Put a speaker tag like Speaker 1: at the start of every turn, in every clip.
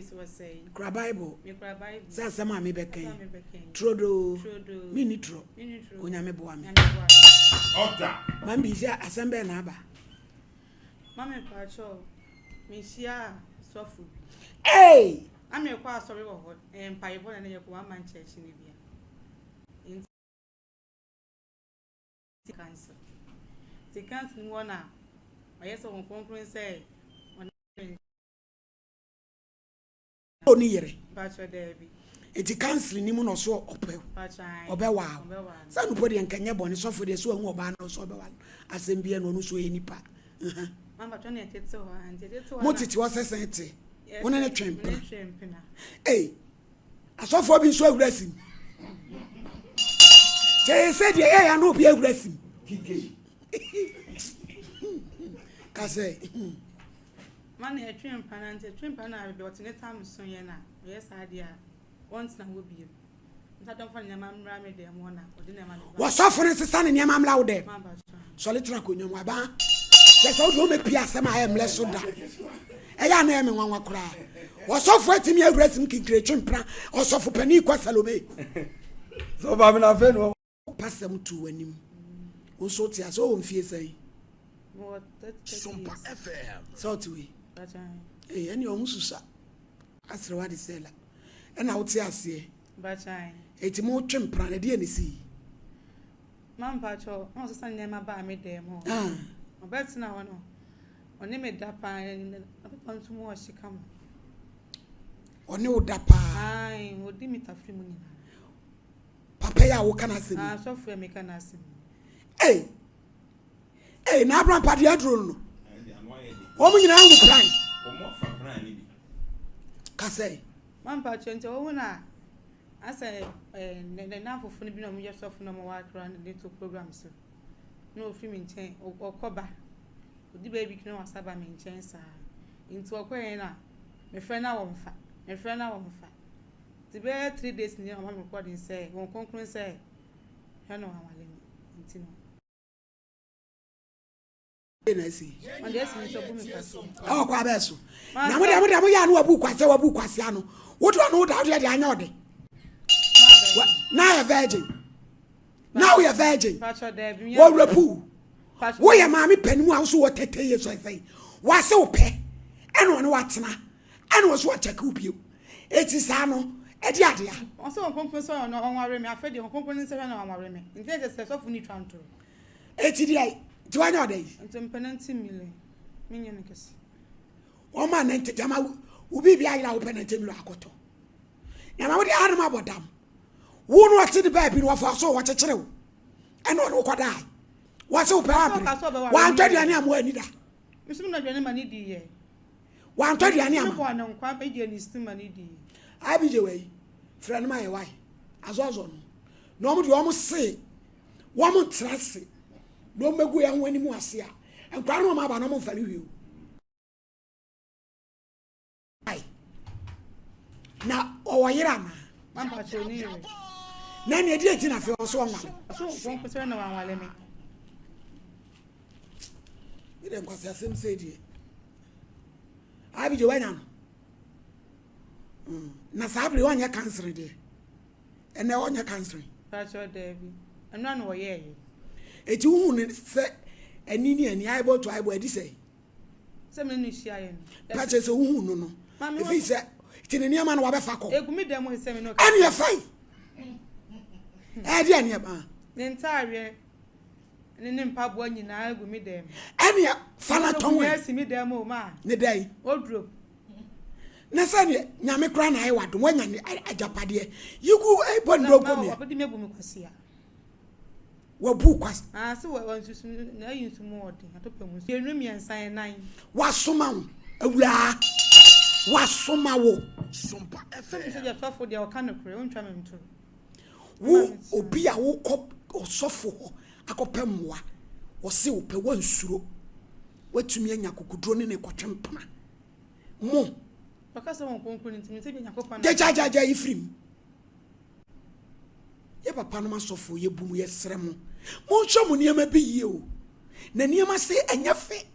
Speaker 1: peace was say.
Speaker 2: Cry Bible.
Speaker 1: Me cry Bible.
Speaker 2: Say sama me beken. Trodo. Mini tro. Onyame boa me.
Speaker 3: Order.
Speaker 2: Man bi say assemble na aba.
Speaker 1: Mama pacho. Me share sofu.
Speaker 2: Hey!
Speaker 1: I'm a kwa sorry wo Bible na ye kwa man church ni bia. In cancer. The cancer one yes on conclude say
Speaker 2: Oni yere.
Speaker 1: pacho Debbie.
Speaker 2: Eti cancel ni mu no so opew. Obewa. Sa no podi enkenye bone so for de so hu oba no so obewa. Asembie no no so enipa.
Speaker 1: Mama tone tete ho ante tete ho.
Speaker 2: Motiti wo sesente. Wona ne twempena. Eh. Asofo bi so awurasim. Je said ye ya no bi awurasim. Kase.
Speaker 1: Man e twempana ante twempana be otine tam so ye na. Yes adia. Once na wo bi. Nta don fa nyama mra me de mo na. Odi na ma.
Speaker 2: Wo sofo ne sesa ne nyama mla wo de.
Speaker 1: Mama
Speaker 2: so le tra konyo aba. Je so do me pia sema I am less so da. Eya na eme nwanwa kura. Osofo atimi awurasim kikire twempra. Osofo pani kwa Salome.
Speaker 3: So ba me na fe no.
Speaker 2: Pasam tu wanim. Unso ti aso o mfie sai.
Speaker 1: what
Speaker 3: Sumpa FM.
Speaker 2: So to we.
Speaker 1: Bachan.
Speaker 2: Eh any o mususa. Asre wa de sela. E na wo ti ase.
Speaker 1: Bachan.
Speaker 2: Eti mo twempra na de anisi.
Speaker 1: Man pacho, on se san nema ba me dem ho. Obet na ho no. Oni me da pa papa ntu mo shikam.
Speaker 2: Oni wo da pa.
Speaker 1: Ai, odi mi tafri mu nyina.
Speaker 2: Papa ya wo kana se.
Speaker 1: Ah, so fu me kana se.
Speaker 2: Eh. Eh, na Abraham padi adro no. O mu nyina ngu plan.
Speaker 3: O mo fa plan ni bi.
Speaker 2: Ka say.
Speaker 1: Man pacho nti wo na asa na fufu ni bi na mo je so fu na mo wa kra na de to program so. No fi mi nchen okoba. Odi baby kino wasaba mi nchen sa. Nti okwen na me friend na wo mfa. Me friend na wo mfa. Ti be 3 days ni o ma recording say won conclude say he no awale mi. Nti no.
Speaker 2: Na si.
Speaker 1: On dey sin so bu mi kwase.
Speaker 2: O kwa be so. Na mo ya no wabu kwase ano. Wo do no da de anya ode. Na a virgin. Now we are virgin.
Speaker 1: Pacho there bi.
Speaker 2: Wo repu. Wo ya maami panimu a so wo tete ye so sai. Wa se wo pe. Eno no watena. Eno so check ubio. Eti sa no e di ade a.
Speaker 1: On so conclude so on ware me afedi on conclude say na ware me. Nti je say so fu ni twanto.
Speaker 2: Eti di ai. Ti wa nya ode.
Speaker 1: Nti penalty million. Minye ne kesi.
Speaker 2: O ma na nti jama ubi bia ira wo penalty million akoto. Na ma wo di anu ma bodam. Wo no ati di ba bi no wa fa so wo chekere wo. Eno no kwada. Wa se wo pe wa. Wa ntwa diane am wa ni da.
Speaker 1: Misum na diane ma ni di ye.
Speaker 2: Wa ntwa diane am.
Speaker 1: Ko na nkwa be je ni stima ni di.
Speaker 2: Abi je we. Friend my why. Azozo no. No mo di o mo se. Wo mo trase. No megu ya nwani mu ase a. Nkwa no ma ba no mo fari wi. Ai. Na o yira na.
Speaker 1: Man pa cho ni re.
Speaker 2: Na ne di eti na fe o so nwa.
Speaker 1: So won ko se na wan wale me.
Speaker 2: Ide nkwasi asem se die. Abi je wanya no. Na sabri wanya cancer de. Ene wanya cancer.
Speaker 1: Pacho there bi. Anu na wo ye ye.
Speaker 2: Eti hu ne se ani ni ani aibo to aibo edi se.
Speaker 1: Se me nu hia ye no.
Speaker 2: Pacho se hu no no. E fi se tineni ama na wa be fa ko.
Speaker 1: Egumi dem ho se me no.
Speaker 2: Ani ye fai. Edi ani ba.
Speaker 1: Ne ntare ne mpabo nyina egumi dem.
Speaker 2: Ani fana tonwe.
Speaker 1: Yes mi dem o ma.
Speaker 2: Ne dai.
Speaker 1: Odrop.
Speaker 2: Na se ne nyame kra na ai wado wanya ne ajapade. Yigu ai bondo ko ne.
Speaker 1: Obodi mebu mi kwase a.
Speaker 2: Wabu kwas.
Speaker 1: Ah se wa nsusu na yinsu mo ode atopamu. Yenu mi ensan nan.
Speaker 2: Wasoma wo. Awura. Wasoma wo.
Speaker 3: Sumpa
Speaker 1: Se
Speaker 3: FM.
Speaker 1: je tofo de o kanokre o ntwa me nto.
Speaker 2: Wo obi a wo kɔ osofo ho akɔpemwa wo se wo pe wansuro watumi anya kokudro ne kɔtwempana mo
Speaker 1: Bakasa won konkun ntimi se bi nyakopa na.
Speaker 2: jajajaja ifrim ye papa no masofo ye bumu ye sremo mo nso mo niam bi yie o na niam se enyefe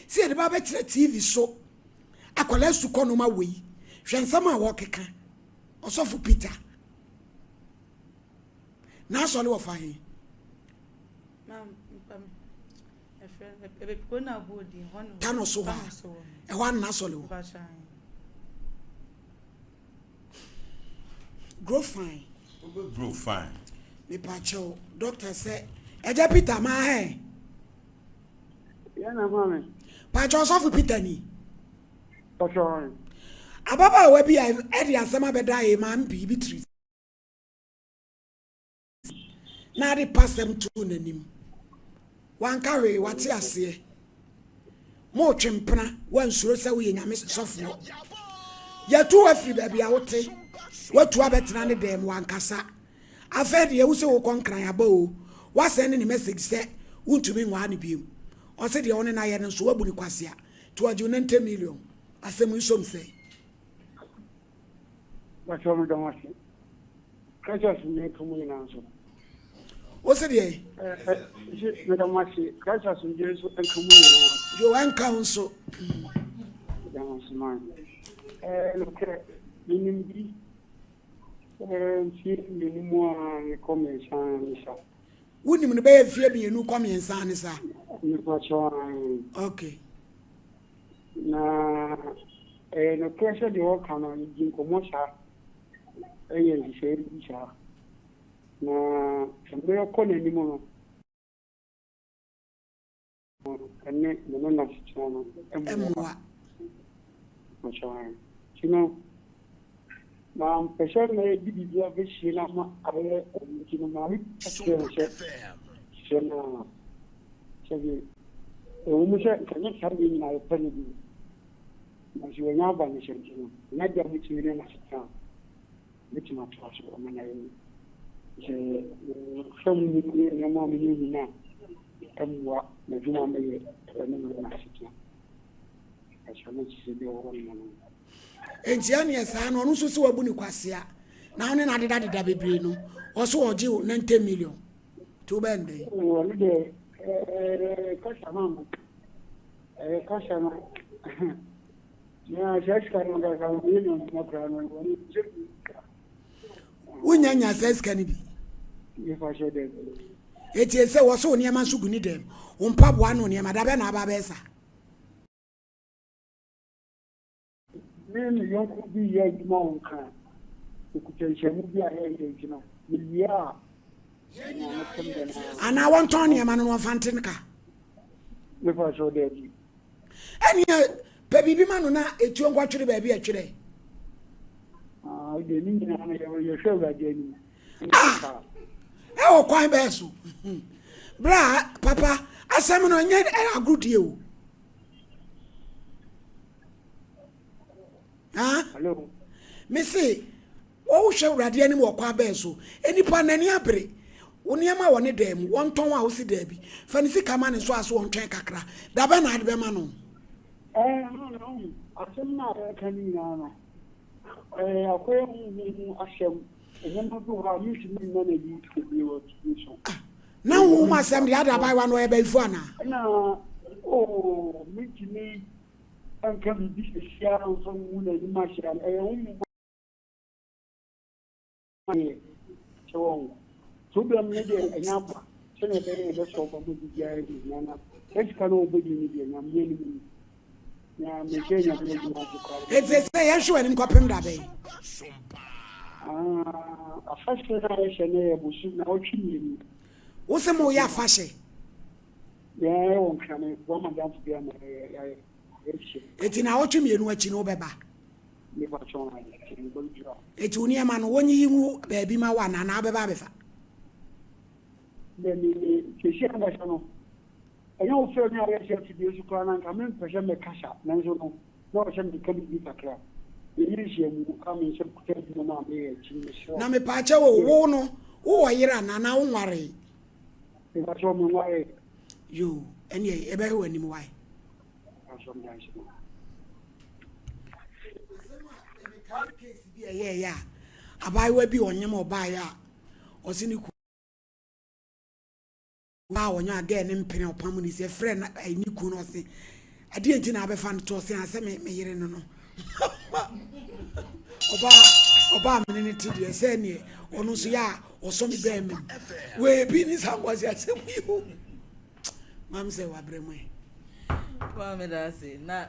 Speaker 2: se de ba betre TV so akola sukɔ no ma wei Shansama walkeka. Also for Peter. Now solely of fine. Tano so a one nasolo. Grow fine.
Speaker 3: Grow fine.
Speaker 2: Me pacho. Doctor said, Eja Peter, my hair.
Speaker 4: Yeah, no,
Speaker 2: Pacho so for Peter ni.
Speaker 4: Pacho.
Speaker 2: Ababa we be Eddie and some bedai man be Beatrice. Now they pass them to him. One carry what's ya say. More chimpana, one sure say we in a miss software. Ya two every baby out. What to have better them one cassa. I've heard you also conquer a bow. Was sending a message said, won't you mean one beam? Or said the only iron and swabuni quasia to a junent 10 million. As some say.
Speaker 4: What's wrong with the machine? Catch us in the community answer.
Speaker 2: What's it?
Speaker 4: Madam Maxi, catch us in the community.
Speaker 2: You and council.
Speaker 4: That's mine. Look at the more comments and so.
Speaker 2: Wouldn't you be fear me? You come in, son, sir. Okay. Now,
Speaker 4: no pressure the work on the commercial. Yes, na mbere ko na ni mo ene no na chano
Speaker 2: emwa
Speaker 4: machana chino na pressure na bibia be shina ma abe chino ma wi cheno chege o mu se kanya sarbi na yo pani bi na jiwa nya ba ni cheno na ja mu chire na chana bitu na trash o mana yi some new mom you now and what the Juma may I shall not see the one.
Speaker 2: And Gianni san on so so abuni kwasia. Now na de that bebre no. Also oje 90 million. To bende.
Speaker 4: Oh, the customer. Customer. Yeah, just can go million no crown.
Speaker 2: Unyanya says can be.
Speaker 4: If I should
Speaker 2: it is a was so near Mansuguni them. Pub one on Yamadabana Babesa.
Speaker 4: Then you could be a monk. You could tell me, you know, yeah.
Speaker 2: And I want Tony a man of Fantinka.
Speaker 4: If I should
Speaker 2: and baby man, it's your watch the baby actually.
Speaker 4: I didn't know your show again.
Speaker 2: Oh, quite best. Bra, Papa, I summon on yet a good you. Huh?
Speaker 4: Hello,
Speaker 2: Missy, oh, shall ready any more qua beso. Any pan any abre. Unyama one them, one ton house debbie. Fancy come on and swas one train cacra. Daban had bemano.
Speaker 4: no, I said, not a canina. I will assume.
Speaker 2: Now, who must have the other by one way by Fana?
Speaker 4: No, oh, me, and can be this shadow from Wood Marshall. So, them maybe a number. Senator, that's all for the guy. Let's can obey me, I'm really.
Speaker 2: It's a say, I swear in Copim Dabe.
Speaker 4: A first generation busu na ochimi
Speaker 2: wo se mo ya fashe
Speaker 4: ya won kan wo ma dan fu bia ma ya
Speaker 2: eti na ochimi enu achi no beba
Speaker 4: ni ba chon na ni bo jira
Speaker 2: eti oni ma no wonyi yimu ba bi ma wa na na beba befa
Speaker 4: de ni ke shi anga sono ayo fe ni ara shi ti bi su kwa na kan men pesha me kasha na so no no sha mi kan bi takra
Speaker 2: na me pa che wo no wo yira na na nware
Speaker 4: e ba so me nware
Speaker 2: yo eni e be ho anim wai yeah abai wa bi onyem obai a osini ku ba wonya aga ne mpene opam ni se frɛ na ni ku no se ade enti na abefa no to se ase me yire no no Oba mene ti de se ne ono so ya oso mi be me we bi ni sangwasi asem yo mam se wa bremo
Speaker 5: Mama da say na